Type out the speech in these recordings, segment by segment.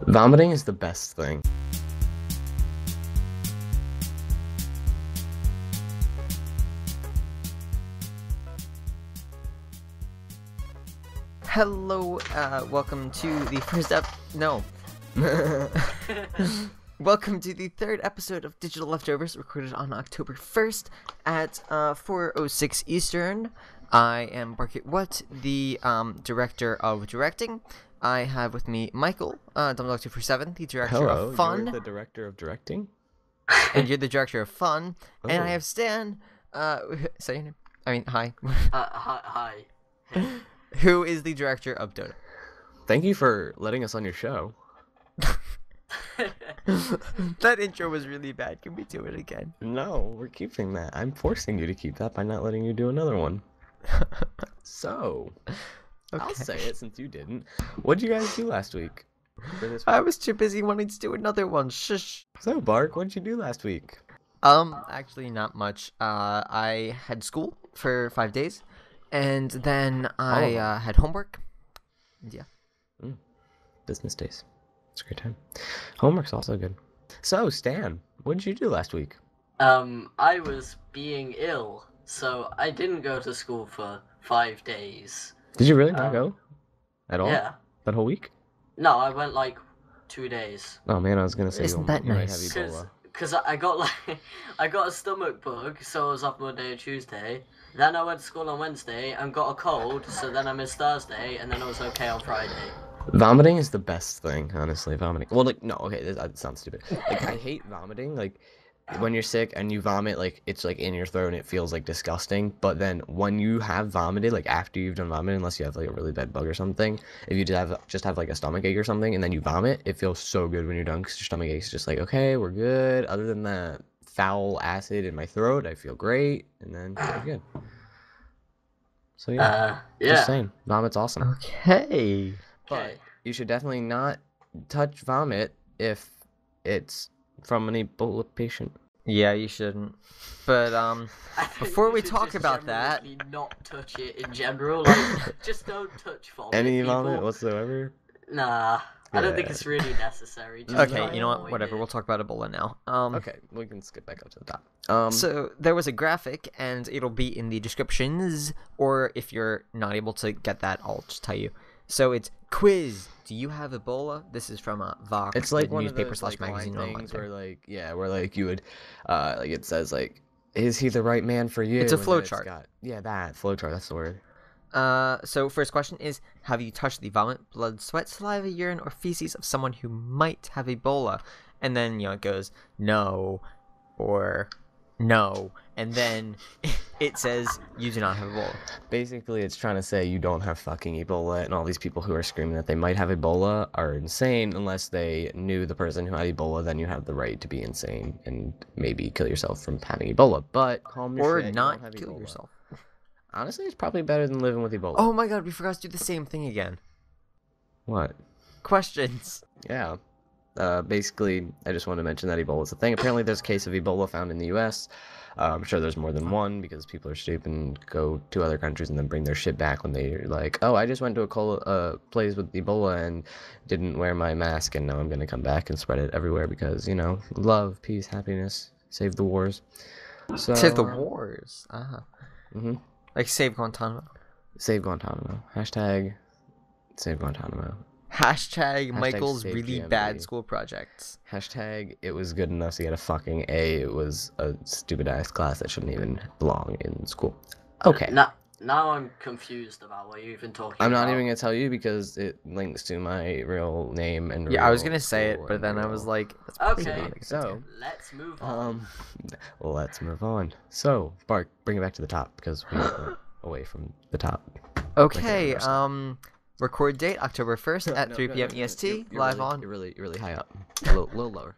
Vomiting is the best thing. Hello, welcome to the first welcome to the third episode of Digital Leftovers, recorded on October 1st at 4:06 Eastern. I am BarkAtWhat, the director of directing. I have with me Michael, Dumbledore247, the director Hello, of fun. you're the director of directing? And you're the director of fun. Oh. And I have Stan, say your name. I mean, hi. Hi. Who is the director of Dota. Thank you for letting us on your show. That intro was really bad. Can we do it again? No, we're keeping that. I'm forcing you to keep that by not letting you do another one. So, I'll say it since you didn't. What'd you guys do last week? For this I was too busy wanting to do another one. Shush. So, Bark, what'd you do last week? Actually not much. I had school for 5 days, and then I had homework. Yeah. Business days. It's a great time. Homework's also good. So, Stan, what did you do last week? I was being ill, so I didn't go to school for 5 days. Did you really not go? At all? Yeah. That whole week? No, I went like 2 days. Oh man, I was gonna say Isn't that you might nice? have Ebola. Cause I got I got a stomach bug, so I was off Monday and Tuesday. Then I went to school on Wednesday and got a cold, so then I missed Thursday, and then I was okay on Friday. Vomiting is the best thing, honestly. Vomiting. Well, like, no, okay, that sounds stupid. Like, I hate vomiting. Like, when you're sick and you vomit, like, it's like in your throat and it feels like disgusting. But then when you have vomited, like after you've done vomiting, unless you have like a really bad bug or something, if you just have like a stomach ache or something, and then you vomit, it feels so good when you're done because your stomach ache's just like, okay, we're good. Other than that foul acid in my throat, I feel great, and then I'm good. So yeah, just saying, vomit's awesome. Okay. But you should definitely not touch vomit if it's from an Ebola patient. Yeah, you shouldn't. But before we talk just about that, generally not touch it in general. Like, just don't touch vomit. Any people. vomit whatsoever? Nah, I don't think Yeah. it's really necessary. Just okay, you know what? avoid Whatever. it. We'll talk about Ebola now. Okay, we can skip back up to the top. So there was a graphic, and it'll be in the descriptions, or if you're not able to get that, I'll just tell you. So it's quiz. Do you have Ebola? This is from Vox, it's like the one newspaper of those like magazine line online things thing. where like where like you would like it says like, is he the right man for you? It's a And flow then chart. That flow chart. That's the word. So first question is, have you touched the vomit, blood, sweat, saliva, urine, or feces of someone who might have Ebola? And then, it goes, no, or no. And then it says, you do not have Ebola. Basically, it's trying to say you don't have fucking Ebola, and all these people who are screaming that they might have Ebola are insane unless they knew the person who had Ebola. Then you have the right to be insane and maybe kill yourself from having Ebola. But calm your Or shit, you not don't have kill Ebola. yourself. Honestly, it's probably better than living with Ebola. Oh my god, we forgot to do the same thing again. What? Questions. Yeah. Basically, I just wanted to mention that Ebola is a thing. Apparently, there's a case of Ebola found in the U.S. I'm sure there's more than one because people are stupid and go to other countries and then bring their shit back when they're like, oh, I just went to a place with Ebola and didn't wear my mask, and now I'm going to come back and spread it everywhere because, love, peace, happiness, save the wars. So, Save the wars. Mhm. Like save Guantanamo. Save Guantanamo. Hashtag save Guantanamo. Hashtag Michael's save really GMB. bad school projects. Hashtag it was good enough to get a fucking A. It was a stupid ass class that shouldn't even belong in school. Okay. Now I'm confused about what you're even talking I'm about. not even gonna tell you because it links to my real name and Yeah, I was real gonna say it, school but and then I real- was like, that's probably Okay. not a good So, idea. Let's move on. let's move on. So, Bark, bring it back to the top because we went away from the top. Okay, understand. record date October 1st at 3 p.m. No, EST, you're live really, on. You're really high up. A little lower.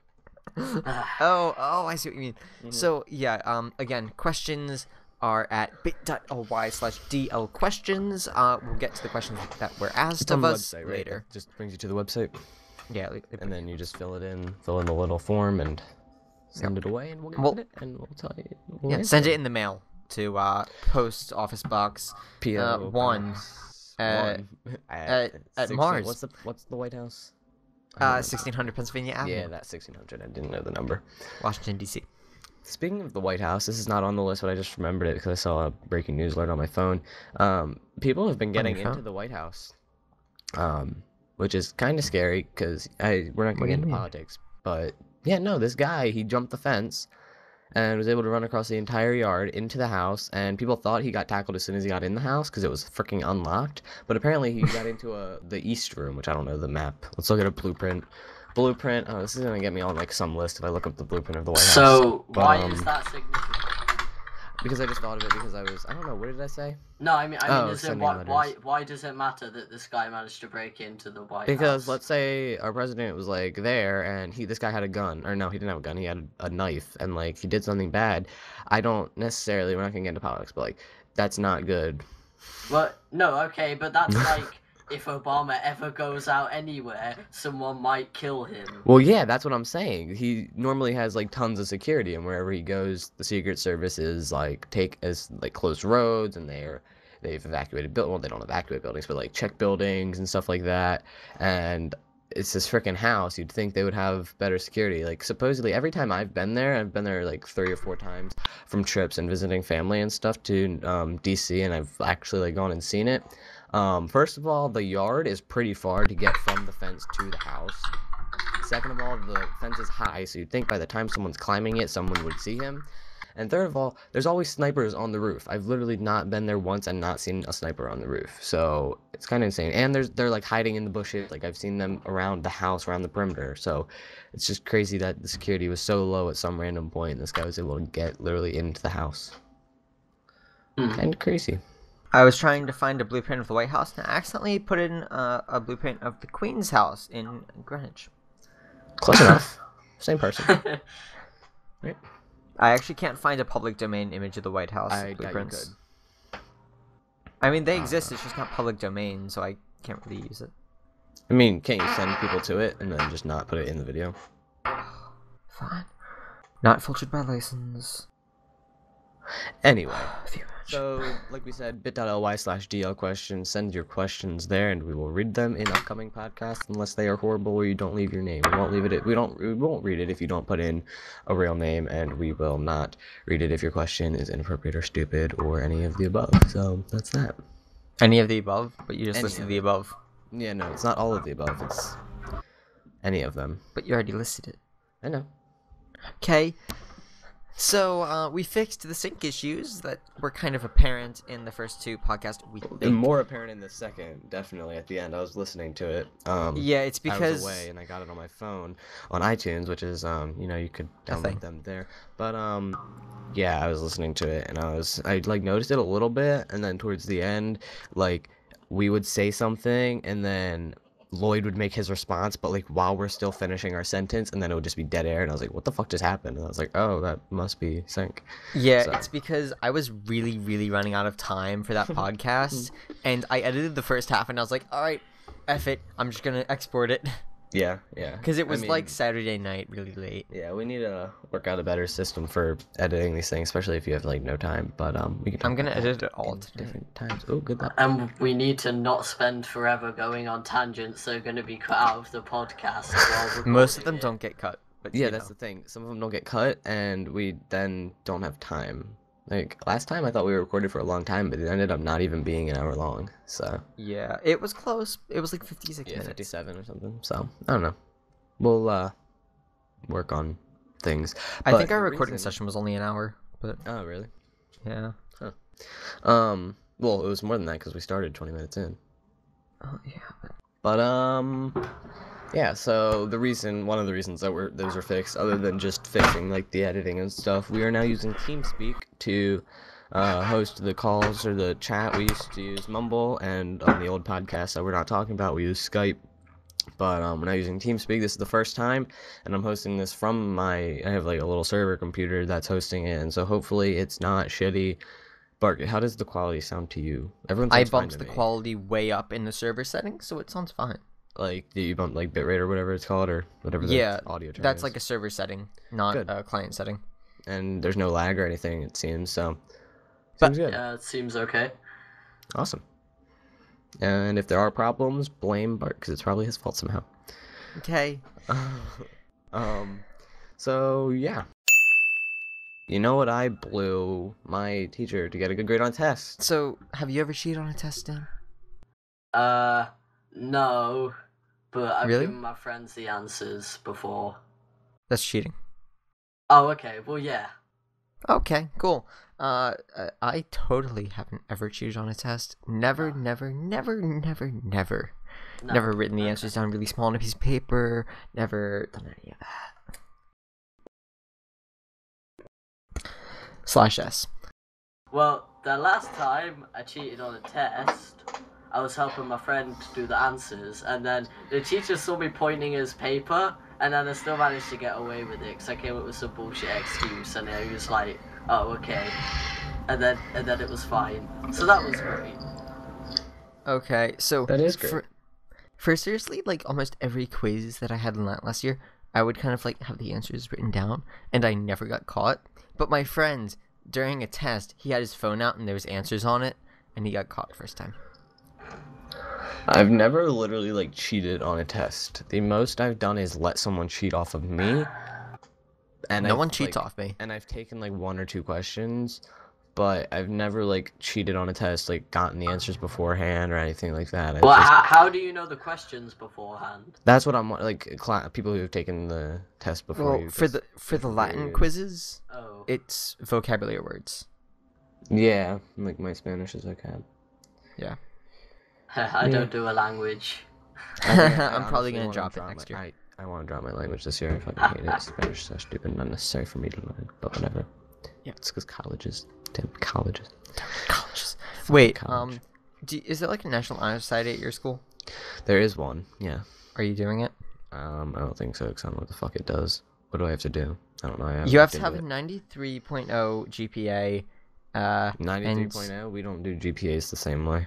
Oh, I see what you mean. So, yeah, again, questions are at bit.ly/DL questions. We'll get to the questions that were asked It's on of the us website, right? later. That just brings you to the website. Yeah, And then you just fill in the little form and send it away, and we'll get it, and we'll tell you. We'll yeah, send it in the mail to Post Office Box PO 1 Box at 1 at 16 Mars. What's the White House? 1600 Pennsylvania Avenue. Yeah, that's 1600. I didn't know the number. Washington, D.C. Speaking of the White House, this is not on the list, but I just remembered it because I saw a breaking news alert on my phone. People have been getting your phone? into the White House, which is kind of scary because we're not going to get into politics. But yeah, no, this guy, he jumped the fence and was able to run across the entire yard into the house, and people thought he got tackled as soon as he got in the house because it was freaking unlocked, but apparently he got into the east room, which I don't know the map. Let's look at a blueprint. Oh, this is gonna get me on like some list if I look up the blueprint of the White House. So why is that significant? Because I just thought of it because I don't know, what did I say? No, I mean, sending why does it matter that this guy managed to break into the White House? Because let's say our president was like there, and this guy had a gun, or no, he didn't have a gun, he had a knife, and like he did something bad. I don't necessarily, we're not gonna get into politics, but like that's not good. Well, no, okay, but that's like if Obama ever goes out anywhere, someone might kill him. Well, yeah, that's what I'm saying. He normally has like tons of security, and wherever he goes, the Secret Service is like close roads, and they've evacuated buildings. Well, they don't evacuate buildings, but like check buildings and stuff like that. And it's this freaking house. You'd think they would have better security. Like supposedly, every time I've been there like 3 or 4 times from trips and visiting family and stuff to DC, and I've actually like gone and seen it. First of all, the yard is pretty far to get from the fence to the house. Second of all, the fence is high, so you'd think by the time someone's climbing it, someone would see him. And third of all, there's always snipers on the roof. I've literally not been there once and not seen a sniper on the roof. So it's kind of insane. And they're like hiding in the bushes. Like I've seen them around the house, around the perimeter. So it's just crazy that the security was so low at some random point, and this guy was able to get literally into the house. Kind of crazy. I was trying to find a blueprint of the White House, and I accidentally put in a blueprint of the Queen's house in Greenwich. Close enough. Same person. Right? I actually can't find a public domain image of the White House blueprints. You could. I mean, they exist, it's just not public domain, so I can't really use it. I mean, can't you send people to it and then just not put it in the video? Fine. Not filtered by license. Anyway. So, like we said, bit.ly/DL questions. Send your questions there, and we will read them in upcoming podcasts, unless they are horrible or you don't leave your name. We won't leave it. We won't read it if you don't put in a real name, and we will not read it if your question is inappropriate or stupid or any of the above. So that's that. Any of the above, but you just listed the above. Yeah, no, it's not all of the above. It's any of them. But you already listed it. I know. Okay. So, we fixed the sync issues that were kind of apparent in the first 2 podcasts. And more apparent in the second, definitely, at the end. I was listening to it. Yeah, it's because I was away, and I got it on my phone on iTunes, which is, you could download them there. But, yeah, I was listening to it, and I like, noticed it a little bit, and then towards the end, like, we would say something, and then Lloyd would make his response, but like while we're still finishing our sentence, and then it would just be dead air, and I was like, what the fuck just happened? And I was like, oh, that must be sync. Yeah, so. It's because I was really running out of time for that podcast, and I edited the first half, and I was like, alright, F it, I'm just gonna export it. Yeah. Because it was like Saturday night, really late. Yeah, we need to work out a better system for editing these things, especially if you have like no time. But we can. I'm gonna edit it all different times. Oh, good luck. And we need to not spend forever going on tangents. They're gonna be cut out of the podcast. Most of them don't get cut. But yeah, that's the thing. Some of them don't get cut, and we then don't have time. Like, last time I thought we were recorded for a long time, but it ended up not even being an hour long, so... Yeah, it was close. It was like 56 minutes. 57 or something, so, I don't know. We'll, work on things. I think our recording session was only an hour, but... Oh, really? Yeah. Huh. Well, it was more than that, because we started 20 minutes in. Oh, yeah. But, yeah, so one of the reasons that those are fixed, other than just fixing like the editing and stuff, we are now using TeamSpeak to host the calls or the chat. We used to use Mumble, and on the old podcast that we're not talking about, we use Skype. But we're now using TeamSpeak. This is the first time, and I'm hosting this from I have like a little server computer that's hosting it, and so hopefully it's not shitty. Bark, how does the quality sound to you? I bumped the quality way up in the server settings, so it sounds fine. Like, do you bump like bitrate or whatever it's called, or whatever the audio term that's is? Like a server setting, not a client setting. And there's no lag or anything, it seems, so... Seems good. Yeah, it seems okay. Awesome. And if there are problems, blame Bart, because it's probably his fault somehow. Okay. So yeah. You know what? I blew my teacher to get a good grade on a test. So, have you ever cheated on a test, Dan? No, but I've Really? given my friends the answers before. That's cheating. Oh, okay. Well, yeah. Okay, cool. I totally haven't ever cheated on a test. Never, never, never, never, never. No. Never written the Okay. answers down really small on a piece of paper. Never done any of that. /S. Well, the last time I cheated on a test, I was helping my friend do the answers, and then the teacher saw me pointing his paper, and then I still managed to get away with it because I came up with some bullshit excuse, and he was like, "Oh, okay," and then it was fine. So that was great. Okay, so That is great. For seriously, like almost every quiz that I had in that last year, I would kind of like have the answers written down, and I never got caught. But my friend, during a test, he had his phone out and there was answers on it, and he got caught first time. I've never literally like cheated on a test. The most I've done is let someone cheat off of me. And No I've, one cheats like, off me. And I've taken like 1 or 2 questions, but I've never like cheated on a test, like gotten the answers beforehand or anything like that. I've Well, just- how do you know the questions beforehand? That's what I'm like. People who have taken the test before. Well, you, for 'cause the different Latin periods. quizzes, Oh. it's vocabulary words. Yeah, like my Spanish is vocab. Yeah. I don't do a language. I'm probably gonna drop it next year. I want to drop my language this year. I fucking hate it. Spanish is so stupid and unnecessary for me to learn. But whatever. Yeah. It's because colleges. Damn colleges. Colleges. Wait, college. is there like a National Honor Society at your school? There is one. Yeah. Are you doing it? I don't think so, because I don't know what the fuck it does. What do I have to do? I don't know. I haven't You have looked to have a into 93.0 GPA. it. 93.0. We don't do GPAs the same way.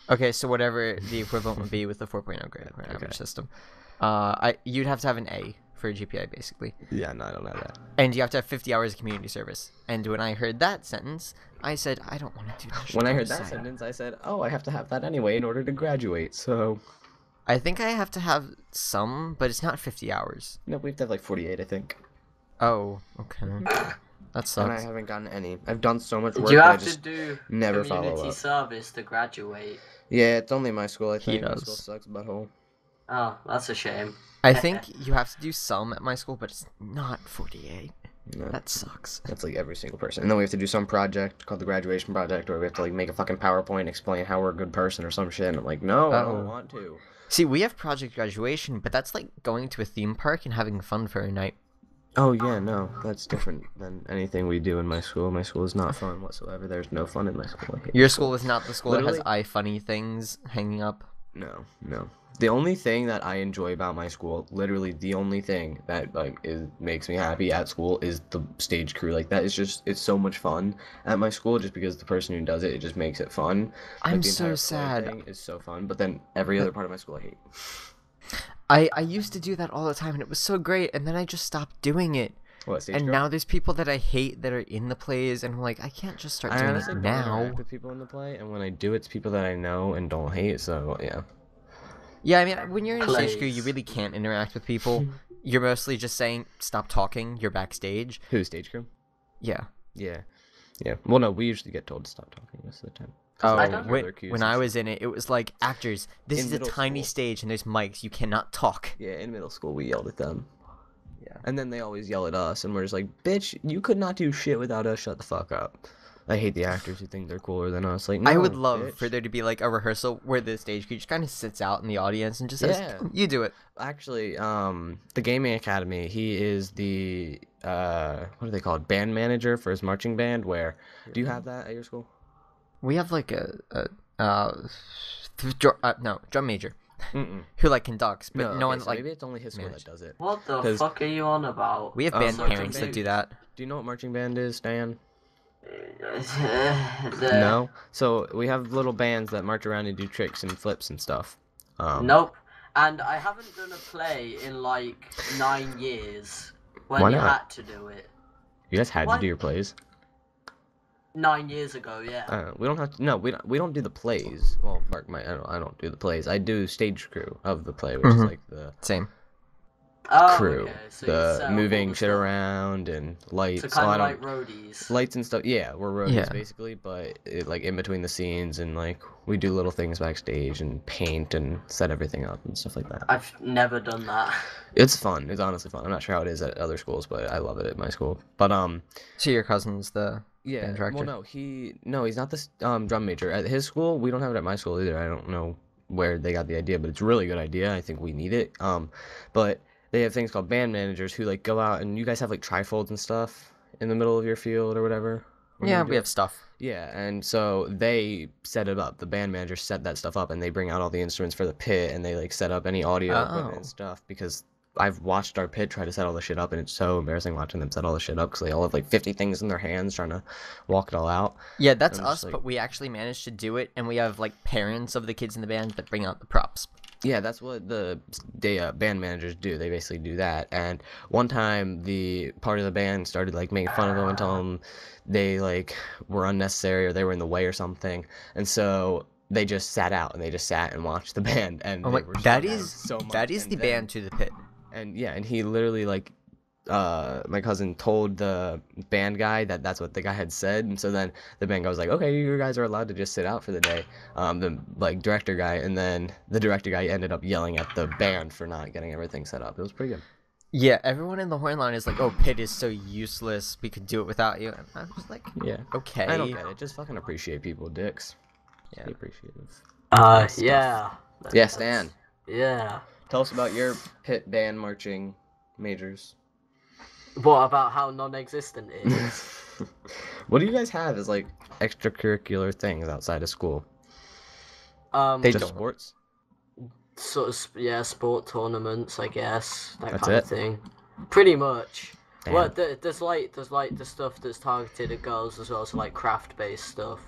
Okay, so whatever the equivalent would be with the 4.0 grade point average Okay. system. You'd have to have an A for a GPA basically, Yeah, no, I don't have that. and you have to have 50 hours of community service. And when I heard that sentence, I said, I don't want to do that. When I heard that sentence, I said, "Oh, I have to have that anyway in order to graduate." So, I think I have to have some, but it's not 50 hours. no, we have to have like 48, I think. Oh, okay. That And I sucks. haven't gotten any. I've done so much work. Do you but I have to just do never follow community up. service to graduate? Yeah, it's only my school. I He think my school does. sucks butthole. Oh, that's a shame. I think you have to do some at my school, but it's not 48. No, That sucks. that's like every single person. And then we have to do some project called the graduation project, or we have to like make a fucking PowerPoint, explain how we're a good person or some shit. And I'm like, no, I Uh-oh. don't want to. See, we have project graduation, but that's like going to a theme park and having fun for a night. Oh yeah, no, that's different than anything we do in my school. My school is not fun whatsoever. There's no fun in my school. I hate Your my school is not the school that Literally- has iFunny things hanging up. No, no. The only thing that I enjoy about my school, literally the only thing that like makes me happy at school is the stage crew. Like that is just it's so much fun at my school just because the person who does it just makes it fun. Like, I'm the so entire play sad. thing is so fun, but then every other part of my school I hate. I used to do that all the time, and it was so great, and then I just stopped doing it. What stage And crew? now there's people that I hate that are in the plays, and I'm like, I can't just start I doing honestly it don't now. interact with people in the play, and when I do, it's people that I know and don't hate. So yeah. Yeah, I mean, when you're in a stage crew, you Plays. really can't interact with people. You're mostly just saying, stop talking, you're backstage. Who stage crew? Yeah. Yeah. Yeah. Well, no, we usually get told to stop talking most of the time. 'Cause Oh, I of don't- other when, cues when and I shit. was in it, it was like, actors, this In is a middle tiny school. stage and there's mics, you cannot talk. Yeah, in middle school we yelled at them. Yeah. And then they always yell at us, and we're just like, bitch, you could not do shit without us, shut the fuck up. I hate the actors who think they're cooler than us. Like, I no, would love bitch. for there to be like a rehearsal where the stage crew just kind of sits out in the audience and just says, Yeah. you do it. Actually, the Gaming Academy, he is the, what are they called? Band manager for his marching band, where, do you have that at your school? We have like drum major Mm-mm. who like conducts, but no okay, one so like, maybe it's only his school managed. that does it. What the 'Cause- fuck are you on about? we have Oh, band marching parents that band. do that. Do you know what marching band is, Stan? The- No? So, we have little bands that march around and do tricks and flips and stuff. Nope. And I haven't done a play in like 9 years when Why you not? had to do it. You guys had What? to do your plays? 9 years ago, yeah. We don't have to. No, we don't do the plays. Well, I don't do the plays. I do stage crew of the play, which is Mhm. like the Same. Oh, crew. okay. So you set The up moving all the shit stuff. around and lights. So So kind I of don't like roadies. lights and stuff. Yeah, we're roadies Yeah. basically, but like in between the scenes and like we do little things backstage and paint and set everything up and stuff like that. I've never done that. It's fun. It's honestly fun. I'm not sure how it is at other schools, but I love it at my school. But So your cousin's the yeah. band director? Well, he's not this drum major at his school. We don't have it at my school either. I don't know where they got the idea, but it's a really good idea. I think we need it. But they have things called band managers who like go out and you guys have like trifolds and stuff in the middle of your field or whatever. when Yeah, you we do have it. stuff. Yeah, and so they set it up. The band manager set that stuff up, and they bring out all the instruments for the pit, and they like set up any audio equipment Oh. and stuff. Because I've watched our pit try to set all the shit up, and it's so embarrassing watching them set all the shit up because they all have like 50 things in their hands trying to walk it all out. Yeah, that's I'm just us, like- but we actually managed to do it, and we have like parents of the kids in the band that bring out the props. Yeah, that's what the band managers do. They basically do that. And one time, the part of the band started like making fun of them and telling them they like were unnecessary or they were in the way or something. And so they just sat out and they just sat and watched the band. And Oh they my, were shut that down is so much. that is And the then- band to the pit. And yeah, and he literally like my cousin told the band guy that that's what the guy had said, and so then the band guy was like, okay, you guys are allowed to just sit out for the day, the like director guy, and then the director guy ended up yelling at the band for not getting everything set up. It was pretty good. Yeah, everyone in the horn line is like, "Oh, pit is so useless. We could do it without you." And I was like, Yeah, "Okay." I don't get it. Just fucking appreciate people, dicks. Yeah. Be appreciative. Yeah. Yeah, Stan, Yeah. tell us about your pit band marching majors. What about how non-existent it is? What do you guys have as like extracurricular things outside of school? They Just don't. sports? Sort of, yeah, sport tournaments, I guess, that That's kind it? of thing. Pretty much. Damn. Well, there's like the stuff that's targeted at girls as well, so like craft-based stuff.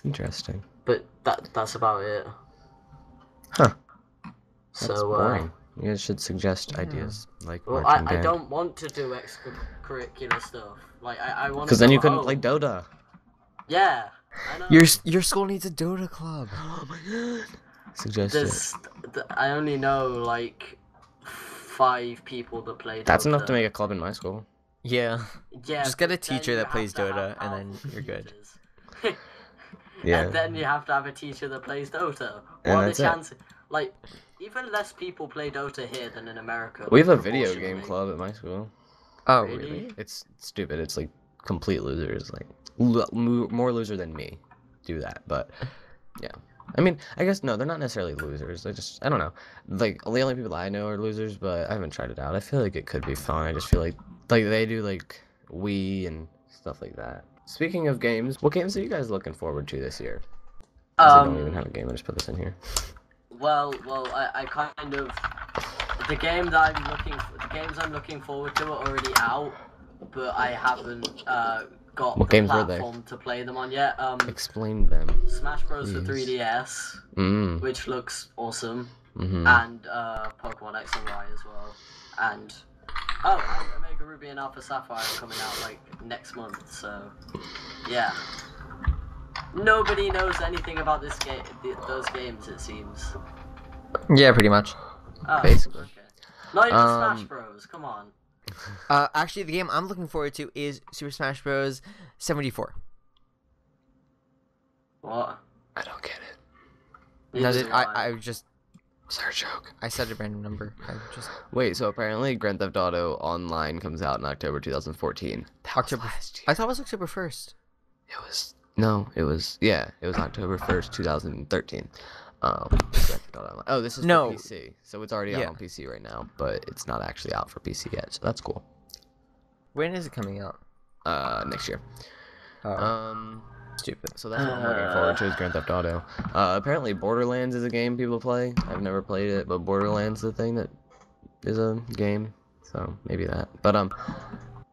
Interesting. But that's about it. Huh. That's So boring. You guys should suggest ideas like well, marching I band. don't want to do extracurricular stuff. Like I want. Because then you couldn't play Dota. Yeah, I know. Your school needs a Dota club. Oh my god. Suggest it. I only know like 5 people that play. That's Dota. enough to make a club in my school. Yeah. Yeah. Just get a but then teacher you that have plays to have Dota, and then powerful you're good. teachers. Yeah. And then you have to have a teacher that plays Dota. And What are that's the it. chances? Like, even less people play Dota here than in America. We have a video game proportionally. club at my school. Oh, Really? really? It's stupid. It's like complete losers. Like more loser than me do that. But yeah. I mean, I guess no, they're not necessarily losers. I don't know. Like the only people I know are losers, but I haven't tried it out. I feel like it could be fun. I just feel like they do like Wii and stuff like that. Speaking of games, what games are you guys looking forward to this year? 'Cause I don't even have a game. I just put this in here. Well, I kind of the games I'm looking forward to are already out, but I haven't got What the games were they? platform to play them on yet. Explain them. Smash Bros for Please. 3DS, Mm. which looks awesome, Mm-hmm. and Pokemon X and Y as well, and Omega Ruby and Alpha Sapphire are coming out like next month. So yeah. Nobody knows anything about this game, those games, it seems. Yeah, pretty much. Oh, Basically. okay. Not even Um, Smash Bros. Come on. Actually, the game I'm looking forward to is Super Smash Bros. 74. What? I don't get it. No, Neither did, do I just Was there a joke? I said a random number. I just Wait, so apparently Grand Theft Auto Online comes out in October 2014. That was October. last year. I thought it was October 1st. It was October 1st, 2013. Grand Theft Auto Online. Oh, this is No. for PC, so it's already out Yeah. on PC right now, but it's not actually out for PC yet, so that's cool. When is it coming out? Next year. Oh, stupid. So that's what I'm looking forward to is Grand Theft Auto. Apparently Borderlands is a game people play. I've never played it, but Borderlands is a thing that is a game, so maybe that. But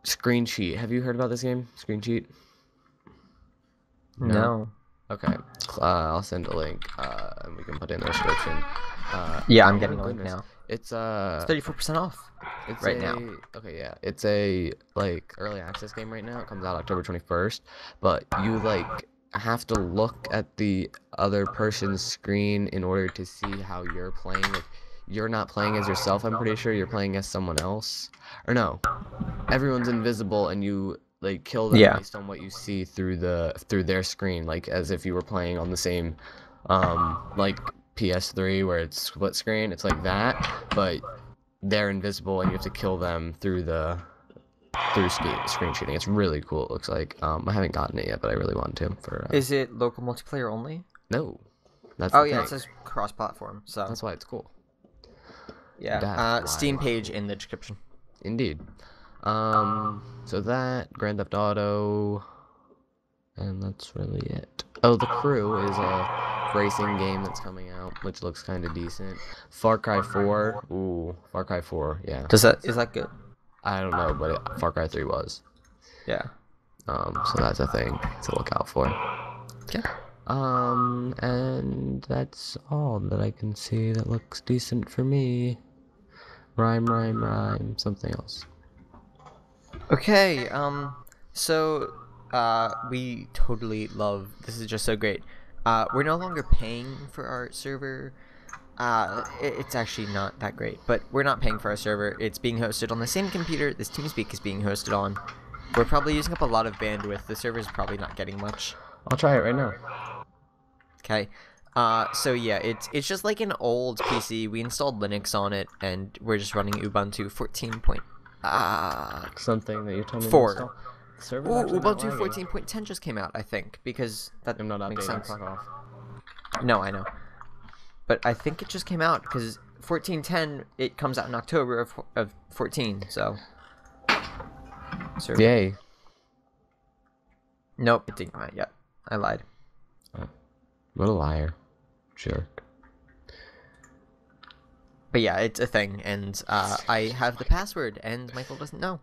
Screen Sheet. Have you heard about this game? Screen Sheet? No. Okay. I'll send a link, and we can put it in the description. Yeah, I'm oh getting my a link goodness. now. It's It's 34% off. It's right now. Okay, yeah. It's a like early access game right now. It comes out October 21st, but you like have to look at the other person's screen in order to see how you're playing. Like you're not playing as yourself. I'm pretty sure you're playing as someone else, or no, everyone's invisible and you like kill them based on what you see through their screen, like as if you were playing on the same like PS3 where it's split screen. It's like that, but they're invisible and you have to kill them through screen shooting. It's really cool. It looks like I haven't gotten it yet, but I really want to. Is it local multiplayer only? No, that's oh the yeah, thing. it says cross-platform, so That's why it's cool. yeah. Steam page in the description. Indeed. So that Grand Theft Auto, and that's really it. Oh, The Crew is a racing game that's coming out, which looks kind of decent. Far Cry 4, ooh, Far Cry 4, yeah. Is that good? I don't know, but Far Cry 3 was. Yeah. So that's a thing to look out for. Okay. And that's all that I can see that looks decent for me. Rhyme, something else. Okay, so, we totally love, this is just so great. We're no longer paying for our server. It's actually not that great, but we're not paying for our server. It's being hosted on the same computer this TeamSpeak is being hosted on. We're probably using up a lot of bandwidth. The server's probably not getting much. I'll try it right now. Okay. So yeah, it's just like an old PC. We installed Linux on it, and we're just running Ubuntu 14. Something that you told me 4. to install. Ooh, Ubuntu 14.10 just came out, I think, because that I'm not makes updating. sense. Fuck off. No, I know. But I think it just came out, because 14.10, it comes out in October of 14, so... Server. Yay. Nope, it didn't come out yet. I lied. Oh. What a liar. Jerk. But yeah, it's a thing, and I have the password, and Michael doesn't know.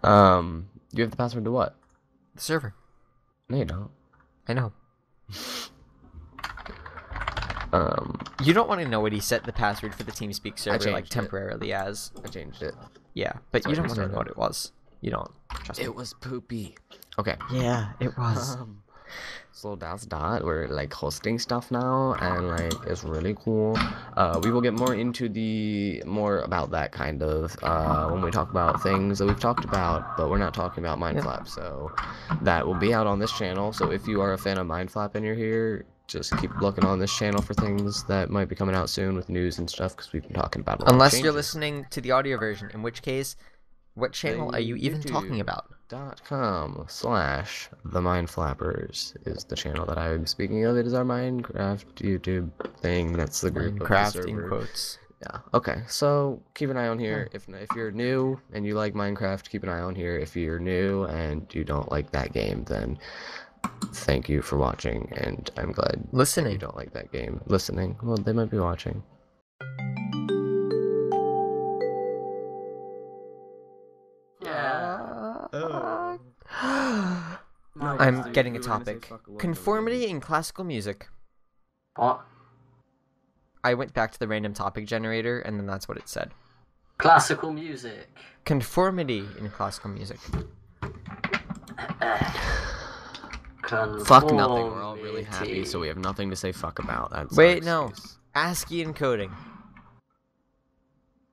You have the password to what? The server. No, you don't. I know. You don't want to know what he set the password for the TeamSpeak server, like, temporarily as. I changed it. Yeah, but That's you why don't we want to know what started. it was. You don't. Trust me. It was poopy. Okay. Yeah, it was. So that's that. We're like hosting stuff now, and like it's really cool. We will get more about that kind of when we talk about things that we've talked about, but we're not talking about Mineflap. So that will be out on this channel. So if you are a fan of Mineflap and you're here, just keep looking on this channel for things that might be coming out soon with news and stuff, because we've been talking about a lot of Unless you're changes. listening to the audio version, in which case, what channel are you even talking about? .com/the Mineflappers is the channel that I'm speaking of. It is our Minecraft YouTube thing. That's the group Minecraft of the in server. quotes. Yeah. Okay. So keep an eye on here. If you're new and you like Minecraft, keep an eye on here. If you're new and you don't like that game, then thank you for watching. And I'm glad that Listening. you don't like that game. Listening. Well, they might be watching. I'm getting a topic. Conformity in classical music. What? I went back to the random topic generator, and then that's what it said. Classical music. Conformity in classical music. Fuck nothing. We're all really happy, so we have nothing to say fuck about. That's Wait, no. ASCII encoding.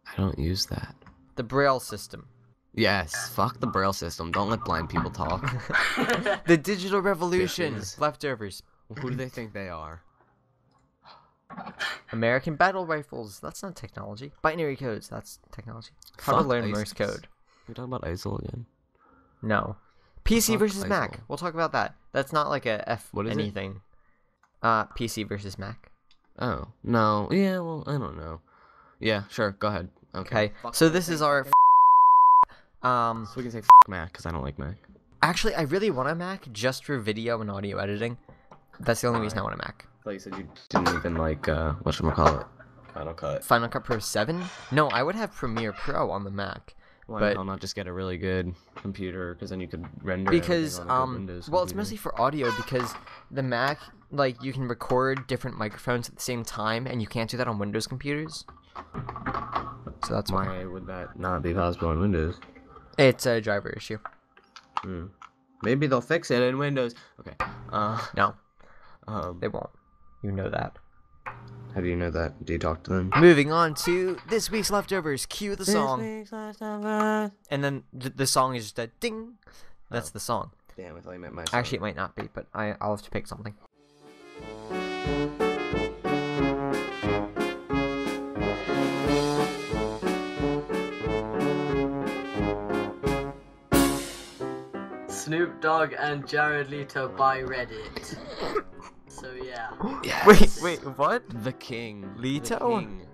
I don't use that. The Braille system. Yes, fuck the Braille system. Don't let blind people talk. The digital revolution. Bitches. Leftovers. Who do they think they are? American battle rifles. That's not technology. Binary codes. That's technology. How to Fuck learn ISIS. Morse code. We're talking about ISIL again. No. PC Fuck versus ISIL. Mac. We'll talk about that. That's not like a F What is it? anything. PC versus Mac. Oh, no. Yeah, well, I don't know. Yeah, sure, go ahead. Okay. Fuck So Mac. this is our So we can say Mac, because I don't like Mac. Actually, I really want a Mac just for video and audio editing. That's the only reason I want a Mac. I thought you said you didn't even like, whatchamacallit? Final Cut. Final Cut Pro 7? No, I would have Premiere Pro on the Mac. Why But- the hell not just get a really good computer, because then you could render Because, everything on a good Windows well, it's computer. mostly for audio because the Mac, like, you can record different microphones at the same time, and you can't do that on Windows computers. So that's why. Why would that not be possible on Windows? It's a driver issue. Maybe they'll fix it in Windows. Okay. No, Um, they won't. You know that. How do you know that? Do you talk to them? Moving on to this week's leftovers. Cue the song. This week's leftovers. And then the song is just a ding. That's the song. Damn, I thought you meant my song. Actually, it might not be, but I'll have to pick something. Snoop Dogg and Jared Leto by Reddit. So yeah. Yes. Wait, what? The King. Leto? The King.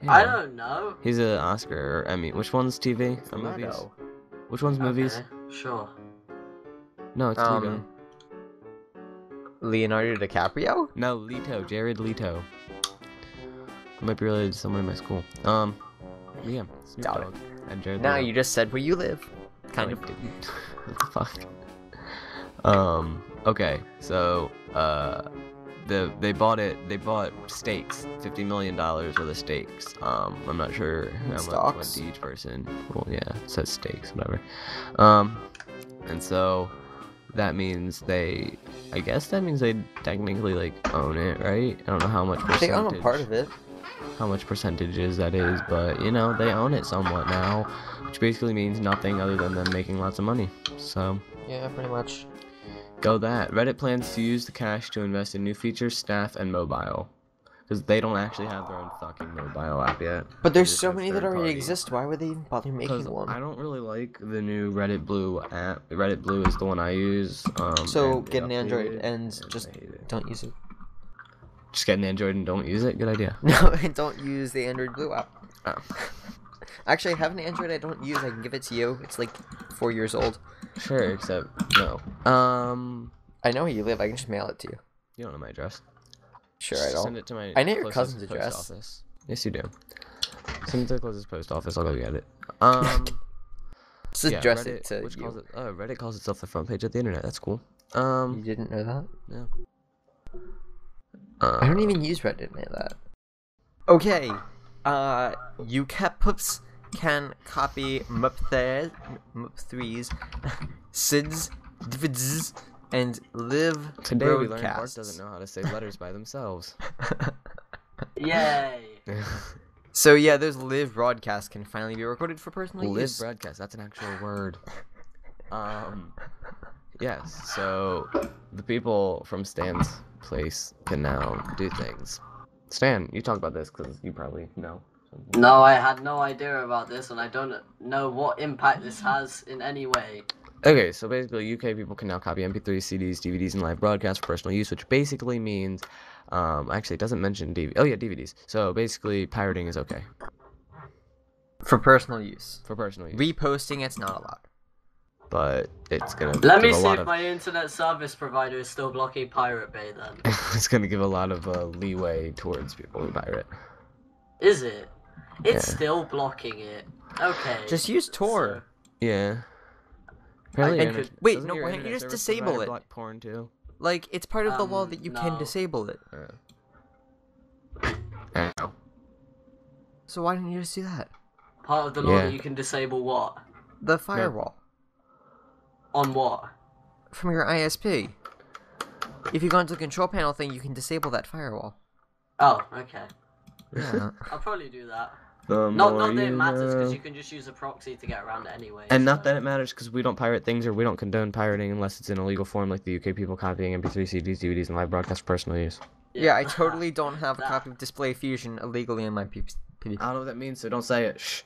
I Yeah. don't know. He's an Oscar or Emmy. Which one's TV or movies? Which one's movies? Okay, sure. No, it's TV. Leonardo DiCaprio? No, Leto. Jared Leto. I might be related to someone in my school. Yeah. Snoop Doubt Dogg and Jared Now Leto. you just said where you live. No, I didn't. What the fuck? Okay, so they bought stakes, $50 million worth of stakes. I'm not sure how much went Stocks? to each person. Well, yeah, it says stakes, whatever. And so that means I guess that means they technically like own it, right? I don't know how much percentage. They own a part of it. How much percentages that is, but you know, they own it somewhat now, which basically means nothing other than them making lots of money. So Yeah, pretty much. go that. Reddit plans to use the cash to invest in new features, staff, and mobile, because they don't actually have their own fucking mobile app yet. But They there's just so have many that already third-party. exist. Why would they even bother making Because one? I don't really like the new Reddit Blue app. Reddit Blue is the one I use. So and they get an Android updated, and I just hate it. don't use it. Just get an Android and don't use it. Good idea. No, and don't use the Android Blue app. Oh. Actually, I have an Android I don't use. I can give it to you. It's like 4 years old. Sure, except no. I know where you live. I can just mail it to you. You don't know my address. Sure, Just I don't. Send it to my I know your closest cousin's post address. office. Yes, you do. Send it to the closest post office. I'll go get it. Just Yeah, address Reddit, it to which you. calls it, Reddit calls itself the front page of the internet. That's cool. You didn't know that? Yeah. I don't even use Reddit, know that. Okay, UCAPs can copy Mup3's, SIDS, DVDs, and live Today we learned Bart broadcasts. doesn't know how to say letters by themselves. Yay! So yeah, those live broadcasts can finally be recorded for personal Live use. broadcast. That's an actual word. Yes. So the people from Stan's place can now do things. Stan, you talk about this because you probably know. No, I had no idea about this, and I don't know what impact this has in any way. Okay, so basically, UK people can now copy MP3s, CDs, DVDs, and live broadcasts for personal use, which basically means, actually, it doesn't mention DVD. Oh yeah, DVDs. So basically, pirating is okay For personal use. for personal use, Reposting, it's not allowed. but it's gonna Let me give a see lot if of my internet service provider is still blocking Pirate Bay then. it's gonna give a lot of leeway towards people who pirate. Is it? It's Yeah. still blocking it. Okay. Just use Tor. Yeah. Apparently, I your could- internet- wait, doesn't no, your why don't you internet just service disable provider it? block porn too? Like, it's part of the law that you can no. disable it. Ow. So why didn't you just do that? Part of the law Yeah. that you can disable what? The firewall. On what? From your ISP. If you go into the control panel thing, you can disable that firewall. Oh, okay. Yeah. I'll probably do that. The Not more that it you matters, because know. you can just use a proxy to get around it anyway. And not so- that it matters because we don't pirate things or we don't condone pirating unless it's in a legal form, like the UK people copying MP3, CDs, DVDs, and live broadcast for personal use. Yeah, I totally don't have a That- copy of Display Fusion illegally on my PC. I don't know what that means, so don't say it. Shh.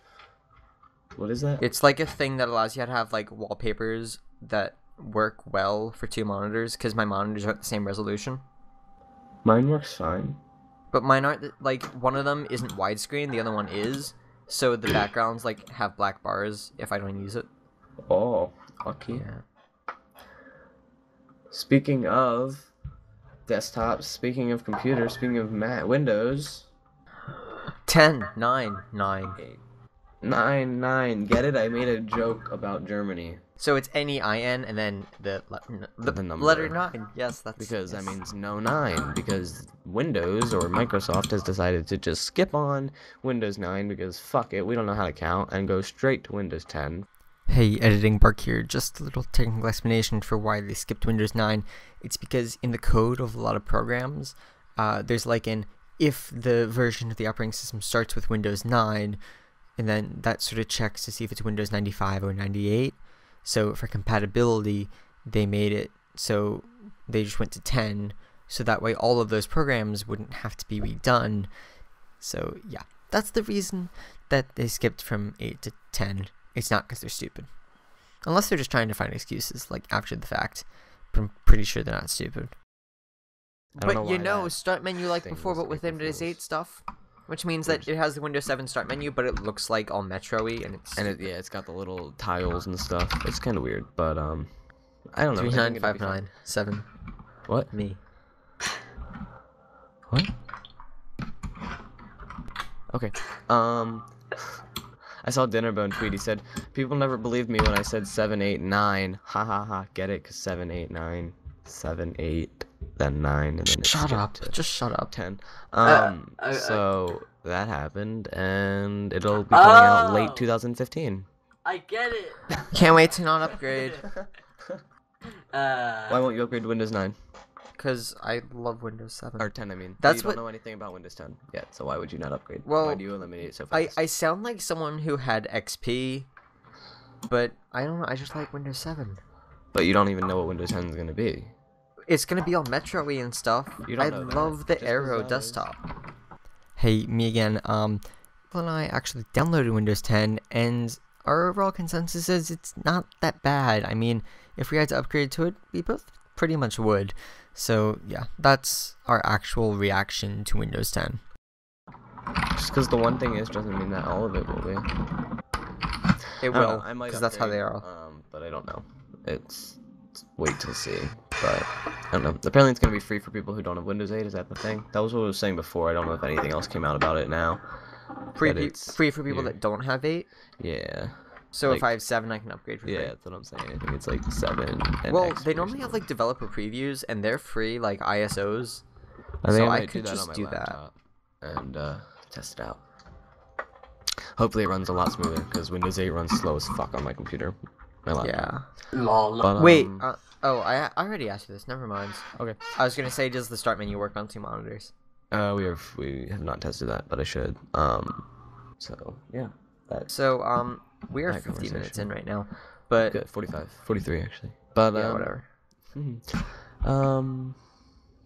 What is that? It's like a thing that allows you to have like wallpapers that work well for two monitors, because my monitors are at the same resolution. Mine works fine. But mine aren't, like, one of them isn't widescreen, the other one is. So the backgrounds, like, have black bars if I don't use it. Oh, lucky. Yeah. Speaking of desktops, speaking of computers, speaking of Windows. 10, 9, 9. 9. Get it? I made a joke about Germany. So it's NEIN and then the number. letter 9. Yes, that's... Because yes. that means no 9. Because Windows or Microsoft has decided to just skip on Windows 9 because fuck it, we don't know how to count, and go straight to Windows 10. Hey, editing Bark here. Just a little technical explanation for why they skipped Windows 9. It's because in the code of a lot of programs, there's like an if the version of the operating system starts with Windows 9, and then that sort of checks to see if it's Windows 95 or 98. So for compatibility, they made it so they just went to 10, so that way all of those programs wouldn't have to be redone. So yeah, that's the reason that they skipped from 8 to 10. It's not because they're stupid. Unless they're just trying to find excuses, like, after the fact. But I'm pretty sure they're not stupid. But you know, start menu like before, but with Windows 8 stuff. Which means that it has the Windows 7 start menu, but it looks like all Metro-y, and it's got the little tiles and stuff. It's kind of weird, but I don't know. 39597. What? Me. What? Okay. I saw Dinnerbone tweet. He said, "People never believed me when I said 7, 8, 9. Ha ha ha. Get it? 'Cause 7, 8, 9, 7, 8, then 9, and then it's Shut up. to Just shut up. 10. So that happened, and it'll be coming out late 2015. I get it. Can't wait to not upgrade. Why won't you upgrade to Windows 9? Because I love Windows 7. Or 10, I mean. That's you don't know anything about Windows 10 yet, so why would you not upgrade? Well, why do you eliminate it so fast? I sound like someone who had XP, but I don't know, I just like Windows 7. But you don't even know what Windows 10 is going to be. It's going to be all Metro-y and stuff. You don't I know that. love the Just 'cause Aero that is. desktop. Hey, me again. Well, and I actually downloaded Windows 10, and our overall consensus is it's not that bad. I mean, if we had to upgrade to it, we both pretty much would. So, yeah, that's our actual reaction to Windows 10. Just because the one thing is doesn't mean that all of it will be. It will, because that's how they are. But I don't know. It's wait till see. But I don't know. Apparently it's going to be free for people who don't have Windows 8. Is that the thing? That was what I was saying before. I don't know if anything else came out about it now. Free for people that don't have 8? Yeah. So like, if I have 7, I can upgrade for free? Yeah, that's what I'm saying. I think it's like 7. And well, XP they or normally have something. like developer previews, and they're free, like ISOs. I think so I I might could do that just on my do that. laptop and test it out. Hopefully it runs a lot smoother, because Windows 8 runs slow as fuck on my computer. My laptop. Yeah. Lol. But, Wait. I already asked you this. Never mind. Okay. I was gonna say, does the start menu work on 2 monitors? We have not tested that, but I should. So yeah. So we are that 50 minutes conversation. in right now, but Good, 45, 43 actually. But yeah, whatever.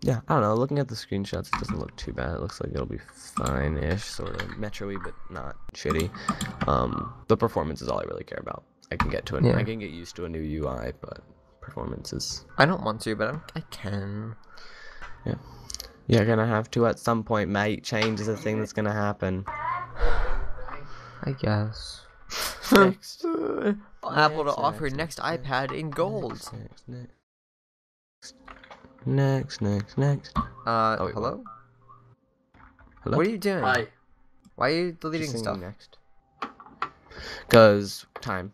Yeah, I don't know. Looking at the screenshots, it doesn't look too bad. It looks like it'll be fine-ish, sort of Metro-y, but not shitty. The performance is all I really care about. I can get to it. Yeah. I can get used to a new UI, but performance is. I don't want to, but I can. Yeah. You're gonna have to at some point, mate. Change is a thing that's gonna happen. I guess. Next. Apple to offer next iPad in gold. Next. wait, Hello? Hello? What are you doing? Hi. Why are you deleting Just stuff? singing next. Cause time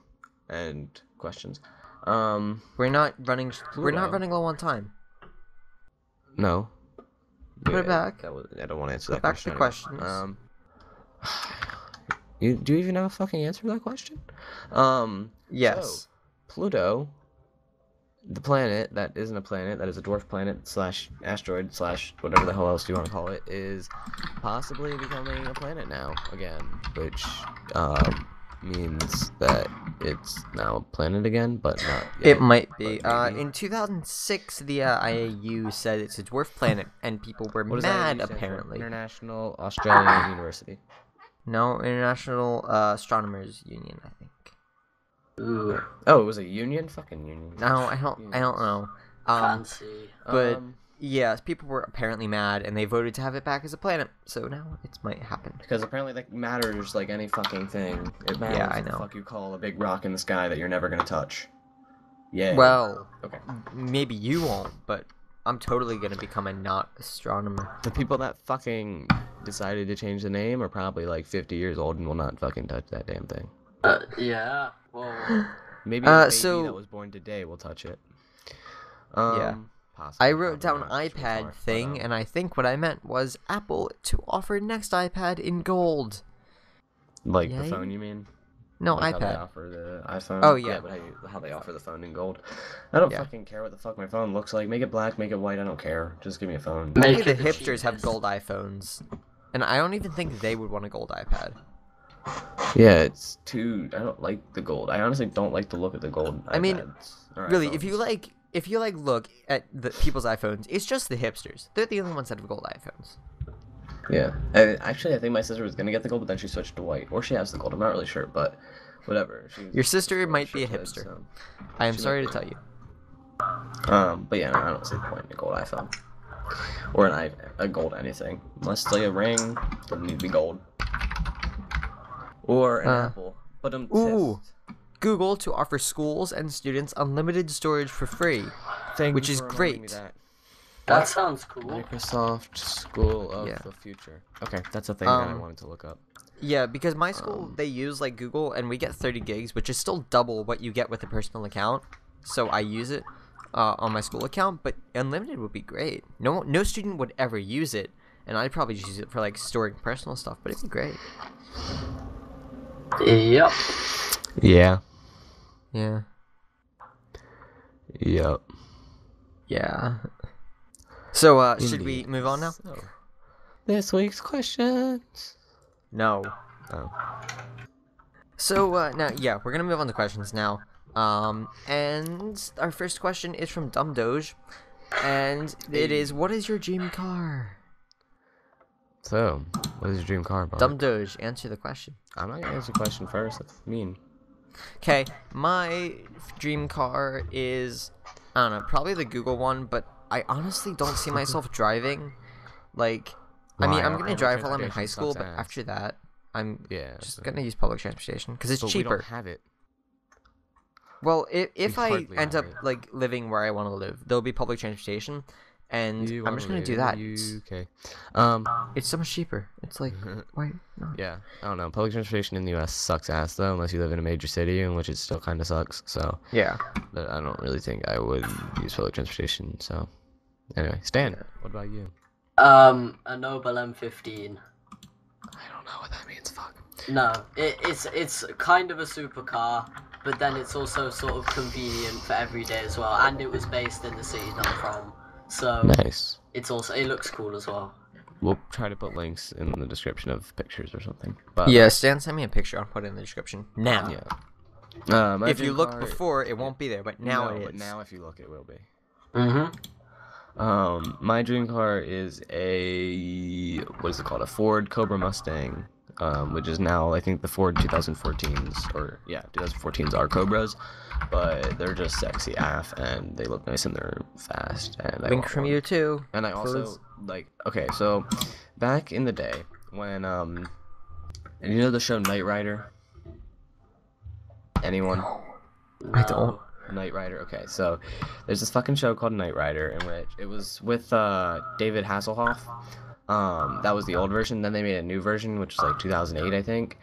and questions. We're not running Pluto. low on time. No. Put it back. I don't want to answer Put that back question. the questions. Do you even have a fucking answer to that question? Yes. So, Pluto, the planet that isn't a planet, that is a dwarf planet slash asteroid slash whatever the hell else you want to call it, is possibly becoming a planet now again, which means that it's now a planet again, but not yet. It might be. but maybe. In 2006, the IAU said it's a dwarf planet, and people were What does mad, IAU stand for? apparently. International Australian University. No, International Astronomers Union, I think. Ooh, Oh, it was a union? Fucking union. No, I don't know. fancy. But yes, people were apparently mad, and they voted to have it back as a planet. So now it might happen. Because apparently that matters like any fucking thing. It matters Yeah, I what the know. fuck you call a big rock in the sky that you're never gonna touch. Yeah. Well, Okay. maybe you won't, but I'm totally gonna become a not astronomer. The people that fucking decided to change the name are probably like 50 years old and will not fucking touch that damn thing. Yeah. Well, Maybe a baby so- that was born today will touch it. Yeah. Possibly, I wrote probably down not, it's too iPad far, thing, but, and I think what I meant was Apple to offer next iPad in gold. like the Yay. phone, you mean? No, like how they iPad. offer the iPhone. Oh, yeah. But how they offer the phone in gold. I don't Yeah. fucking care what the fuck my phone looks like. Make it black, make it white. I don't care. Just give me a phone. Only Make the it the hipsters have cheapest. gold iPhones, and I don't even think they would want a gold iPad. Yeah, it's too. I don't like the gold. I honestly don't like the look of the gold. I mean, iPads or Really, iPhones. if you look at the people's iPhones, it's just the hipsters. They're the only ones that have gold iPhones. Yeah. Actually, I think my sister was gonna get the gold, but then she switched to white, or she has the gold. I'm not really sure, but whatever. Your sister might be a Shithead, hipster. so- I am She sorry might to be. tell you. But yeah, no, I don't see the point in a gold iPhone or a gold anything, unless it's like a ring. Doesn't need to be gold. Or an Apple. But Ooh. Google to offer schools and students unlimited storage for free, which is great. That sounds cool. Microsoft School of Yeah. the Future. Okay, that's a thing that I Um, wanted to look up. Yeah, because my school, they use like Google, and we get 30 gigs, which is still double what you get with a personal account. So I use it on my school account, but unlimited would be great. No student would ever use it, and I'd probably just use it for like storing personal stuff, but it'd be great. Yep. Yeah. Yeah. Yep. Yeah. So, should we Indeed. move on now? So, this week's questions. No. Oh. So, now, yeah, we're gonna move on to questions now. And our first question is from Dumb Doge, and it is, what is your dream car? So, what is your dream car, Bob? Dumb Doge, answer the question. I'm not gonna answer the question first. That's mean. Okay, my dream car is, I don't know, probably the Google one, but I honestly don't see myself driving. Like, I mean, Why? I'm Our gonna public drive while I'm in high transportation school, sucks but ass. after that, I'm Yeah. just gonna use public transportation because it's But we cheaper. don't have it. Well, if I hardly end have up it. like living where I want to live, there'll be public transportation, and You I'm wanna just gonna live do in that. the UK. It's so much cheaper. It's like, why not? Yeah, I don't know. Public transportation in the US sucks ass though, unless you live in a major city, in which it still kind of sucks. So, Yeah. but I don't really think I would use public transportation. So, anyway, Stan, what about you? A Noble M15. I don't know what that means. Fuck. No, it's kind of a supercar, but then it's also sort of convenient for every day as well. And it was based in the city that I'm from, so Nice. it looks cool as well. We'll try to put links in the description of pictures or something. But, Yeah, Stan, send me a picture. I'll put it in the description now. Yeah. My If you dream look car- before, it won't be there, but now no, it but is. now if you look, it will be. Mm-hmm. My dream car is what is it called? A Ford Cobra Mustang, which is now, I think, the Ford 2014s, or yeah, 2014s are Cobras, but they're just sexy AF, and they look nice and they're fast, and I Link want from one. you too. And I also, please. like, okay, so, back in the day, when, and you know the show Knight Rider? Anyone? I don't. Knight Rider. Okay, so there's this fucking show called Knight Rider in which it was with David Hasselhoff. That was the old version. Then they made a new version, which was like 2008, I think.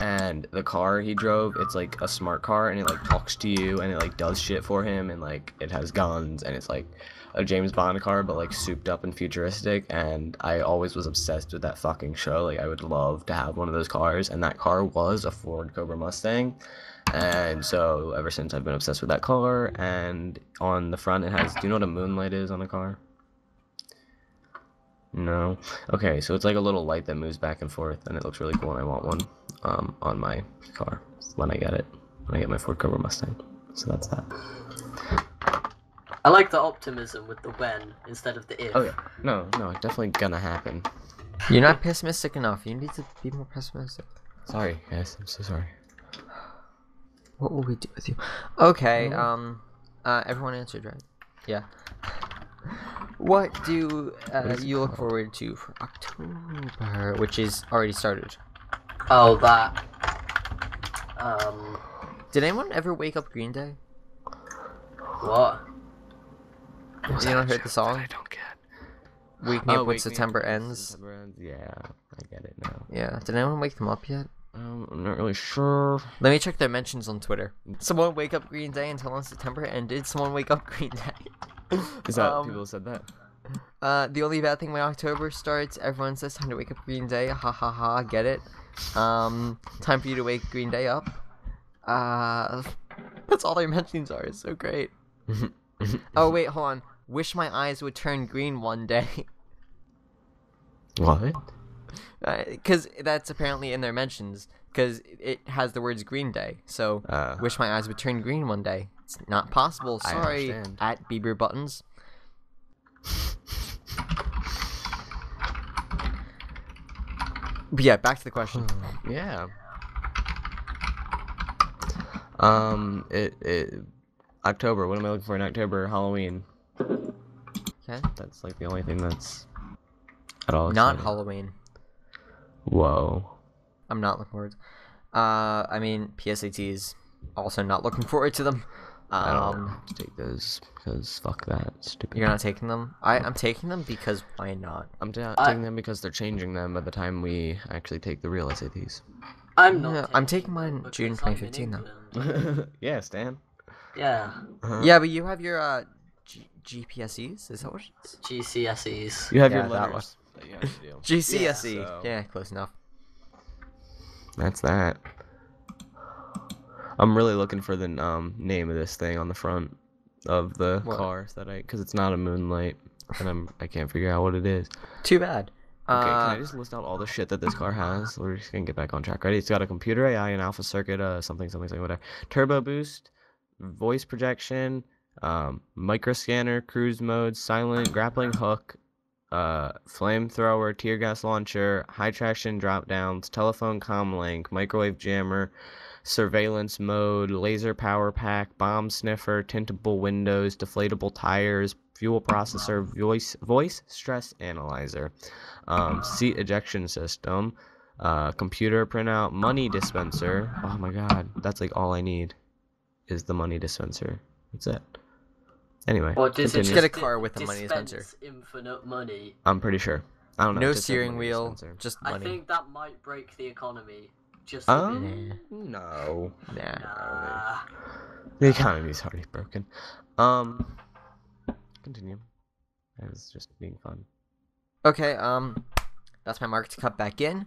And the car he drove, it's like a smart car, and it like talks to you, and it like does shit for him, and like it has guns, and it's like a James Bond car, but like souped up and futuristic. And I always was obsessed with that fucking show. Like I would love to have one of those cars, and that car was a Ford Cobra Mustang. And so ever since I've been obsessed with that car. And on the front it has, do you know what a moonlight is on a car? No. Okay, so it's like a little light that moves back and forth, and it looks really cool, and I want one on my car when I get my Ford Cobra Mustang. So that's that. I like the optimism with the when instead of the if. Oh yeah, no, definitely gonna happen. You're not pessimistic enough. You need to be more pessimistic. Sorry guys, I'm so sorry. What will we do with you? Okay, everyone answered, right? Yeah. What do is it you look called? forward to for October, which is already started? Oh, that. Did anyone ever wake up Green Day? What? You not heard the song? I don't get. Wake Me Up When Wake Me September Up When Ends? September Ends. Yeah, I get it now. Yeah. Did anyone wake them up yet? I'm not really sure. Let me check their mentions on Twitter. Someone wake up Green Day and tell them September ended. Someone wake up Green Day. Is that people said that? The only bad thing when October starts, everyone says time to wake up Green Day. Ha ha ha, get it? Time for you to wake Green Day up. That's all their mentions are. It's so great. Oh wait, hold on. Wish my eyes would turn green one day. What? Because that's apparently in their mentions. Because it has the words Green Day. So, wish my eyes would turn green one day. It's not possible. Sorry, at Bieber Buttons. But yeah, back to the question. Yeah. October. What am I looking for in October? Halloween. Okay. That's like the only thing that's at all Not exciting. Halloween. Whoa. I'm not looking forward. I mean, PSATs. Also not looking forward to them. I don't have to take those because fuck that. Stupid. You're not taking them? I'm taking them because why not? I'm taking them because they're changing them by the time we actually take the real SATs. I'm not. Yeah, I'm taking mine June 2015 now. Yeah, Stan. Yeah. Yeah, but you have your GPSEs? Is that what it's? GCSEs. You have Yeah, your that letters that you have to do. GCSE. Yeah, so- Yeah, close enough. That's that. I'm really looking for the name of this thing on the front of the car because it's not a Moonlight, and I can't figure out what it is. Too bad. Okay, can I just list out all the shit that this car has? We're just gonna get back on track. Ready? It's got a computer AI, an alpha circuit, something, whatever. Turbo boost, voice projection, micro scanner, cruise mode, silent, grappling hook, flamethrower, tear gas launcher, high traction drop downs, telephone comm link, microwave jammer, surveillance mode, laser power pack, bomb sniffer, tintable windows, deflatable tires, fuel processor, voice stress analyzer, seat ejection system, computer printout, money dispenser. Oh my god, that's like all I need is the money dispenser. That's it. Anyway, Or does it Just get a car with a money dispenser. dispense infinite money? I'm pretty sure. I don't know. No it just said steering money wheel, dispenser. just I money. think that might break the economy. Just a bit. No. Nah. Nah. The economy's already broken. Continue. It was just being fun. Okay, that's my mark to cut back in.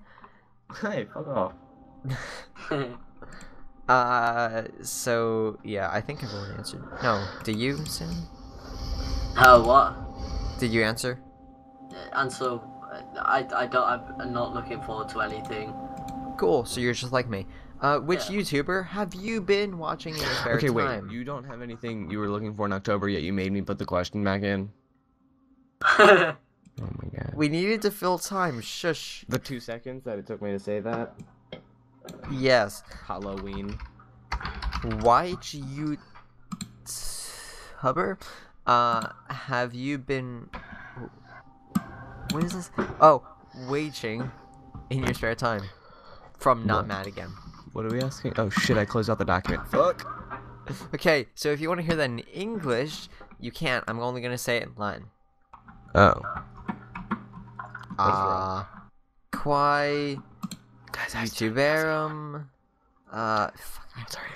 Hey, fuck off. So yeah, I think I've already answered. No, did you, Sam? What? Did you answer? And so, I'm not looking forward to anything. Cool. So you're just like me. Which YouTuber have you been watching in your spare Okay, wait. time? You don't have anything you were looking for in October yet. You made me put the question back in. Oh my god. We needed to fill time. Shush. The 2 seconds that it took me to say that. Yes. Halloween. Which YouTuber have you been? What is this? Oh, waging in your spare time from Not What? Mad Again. What are we asking? Oh shit! I closed out the document. Fuck. Okay, so if you want to hear that in English, you can't. I'm only gonna say it in Latin. Oh. Quai Guys, YouTuberum. Fuck, I'm sorry.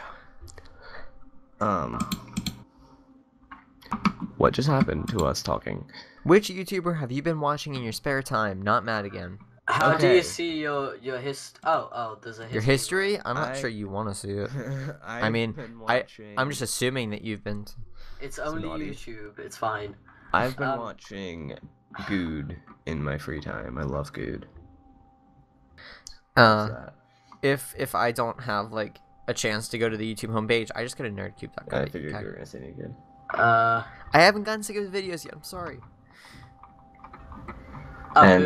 What just happened to us talking? Which YouTuber have you been watching in your spare time? Not Mad Again. How do Okay. you see your Oh, there's a history. Your history? I'm not I- sure you want to see it. I I've mean, been watching... I'm just assuming that you've been. It's only naughty. YouTube. It's fine. I've been watching Good in my free time. I love Good. What's that? If I don't have like a chance to go to the YouTube homepage, I just go to nerdcube.com. I figured you were gonna say any good. Uh, I haven't gotten sick of the videos yet. I'm sorry. And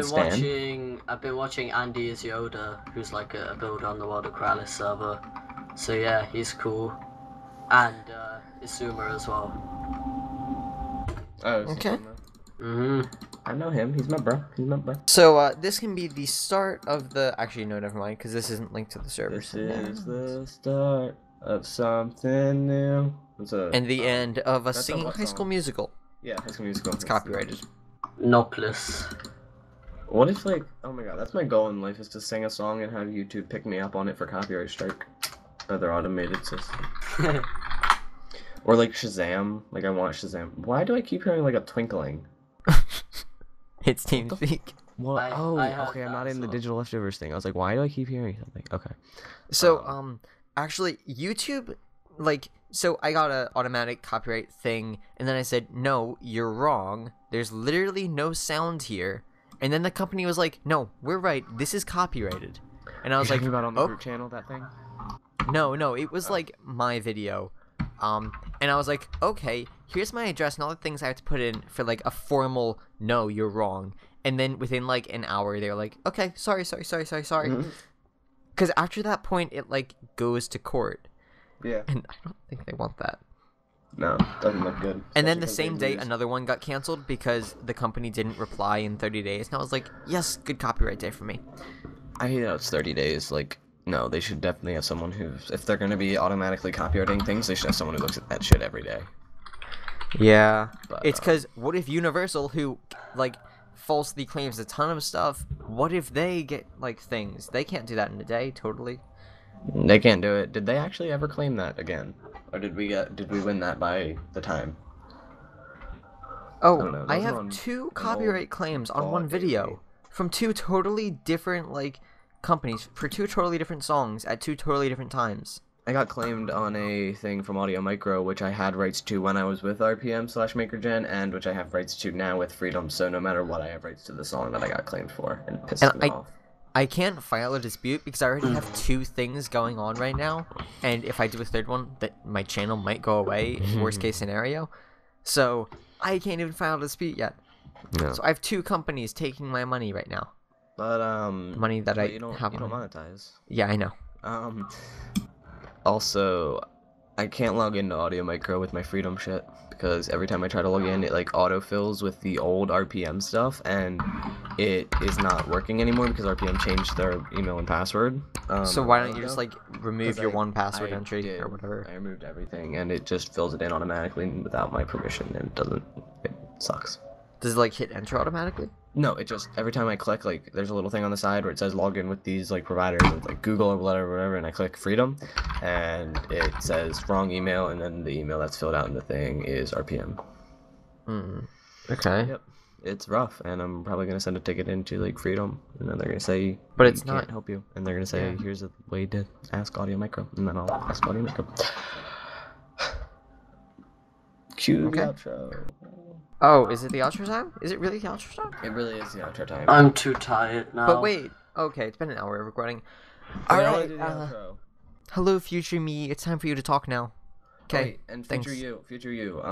I've been watching Andy is Yoda, who's like a builder on the World of Kralis server. So yeah, he's cool. And Isuma as well. Oh, Okay. I know him. He's my bro. So this can be the start of the. Actually, no, never mind, because this isn't linked to the server. This is the start of something new. And the end of a That's a singing what High School song? Musical. Yeah, High School Musical. It's copyrighted. Nopless. What if like, oh my god, that's my goal in life is to sing a song and have YouTube pick me up on it for copyright strike. Or their automated system. Or like Shazam. Like I want Shazam. Why do I keep hearing like a twinkling? It's TeamSpeak. Well, I heard okay, I'm that not as in the well. digital leftovers thing. I was like, why do I keep hearing something? Okay. So, actually, YouTube, like, so I got a automatic copyright thing, and then I said, no, you're wrong. There's literally no sound here. And then the company was like, no, we're right. This is copyrighted. And I was You're like, talking about on the oh, group channel, that thing? no, it was like my video. And I was like, okay, here's my address and all the things I have to put in for like a formal, no, you're wrong. And then within like an hour, they were like, okay, sorry. Because after that point, it like goes to court. Yeah. And I don't think they want that. No, doesn't look good. And then the same day, another one got canceled because the company didn't reply in 30 days. And I was like, yes, good copyright day for me. I hate that it's 30 days. Like, no, they should definitely have someone who's, if they're going to be automatically copywriting things, they should have someone who looks at that shit every day. Yeah. But, It's because what if Universal, who, like, falsely claims a ton of stuff, what if they get, like, things? They can't do that in a day, totally. They can't do it. Did they actually ever claim that again? Or did we win that by the time? Oh, don't know, I those are have on 2 an copyright old claims on ball one game. video from 2 totally different, like, companies for 2 totally different songs at 2 totally different times. I got claimed on a thing from Audio Micro, which I had rights to when I was with RPM/MakerGen, and which I have rights to now with Freedom, so no matter what, I have rights to the song that I got claimed for, and it pissed And me off. I can't file a dispute because I already have 2 things going on right now, and if I do a third one, that my channel might go away, worst case scenario. So, I can't even file a dispute yet. No. So I have 2 companies taking my money right now. But, Money that I you don't have on. monetize. Yeah, I know. Also, I can't log into Audio Micro with my Freedom shit, because every time I try to log in, it, like, autofills with the old RPM stuff, and it is not working anymore because RPM changed their email and password. So a why while don't you just, ago. like, remove 'Cause your I- one password I entry did. or whatever? I removed everything, and it just fills it in automatically without my permission, and it sucks. Does it, like, hit enter automatically? No, it just, every time I click, like, there's a little thing on the side where it says log in with these, like, providers, with, like, Google or whatever, and I click Freedom, and it says wrong email, and then the email that's filled out in the thing is RPM. Okay. Yep. It's rough, and I'm probably going to send a ticket into, like, Freedom, and then they're going to say, But it's we can't not- help you, and they're going to say, Yeah. here's a way to ask Audio Micro, and then I'll ask Audio Micro. Cue Okay. the outro. Oh, is it the outro time? Is it really the outro time? It really is the outro time. I'm too tired now. But wait. Okay, it's been an hour of recording. I wanna Alright, do the outro. hello, future me. It's time for you to talk now. Okay, Wait, and thanks. future you, what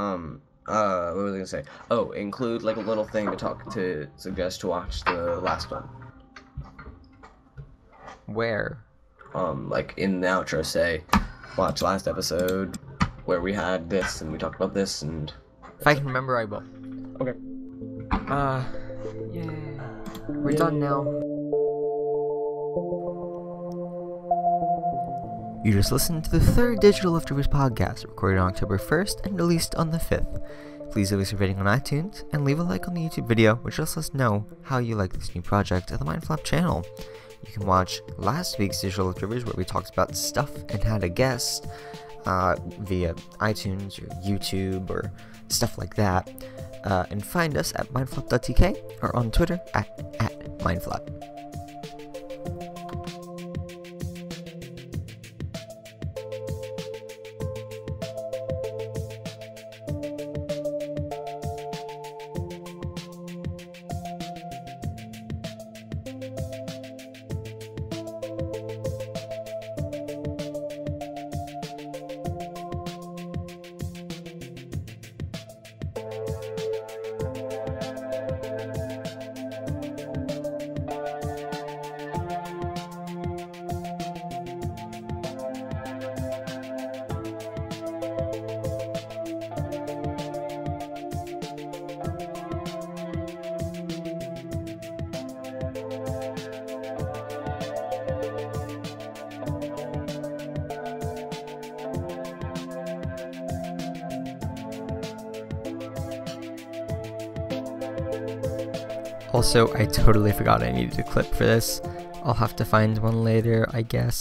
was I gonna say? Oh, include, like, a little thing to suggest to watch the last one. Where? Like, in the outro, say, watch last episode, where we had this, and we talked about this, and... If I can remember, I will. Okay. Yay. We're done now. You just listened to the 3rd Digital Leftovers podcast, recorded on October 1st and released on the 5th. Please leave us a rating on iTunes, and leave a like on the YouTube video, which lets us know how you like this new project of the Mindflap channel. You can watch last week's Digital Leftovers, where we talked about stuff and had a guest, via iTunes or YouTube or stuff like that. And find us at mindflap.tk or on Twitter at mindflap. Also, I totally forgot I needed a clip for this. I'll have to find one later, I guess.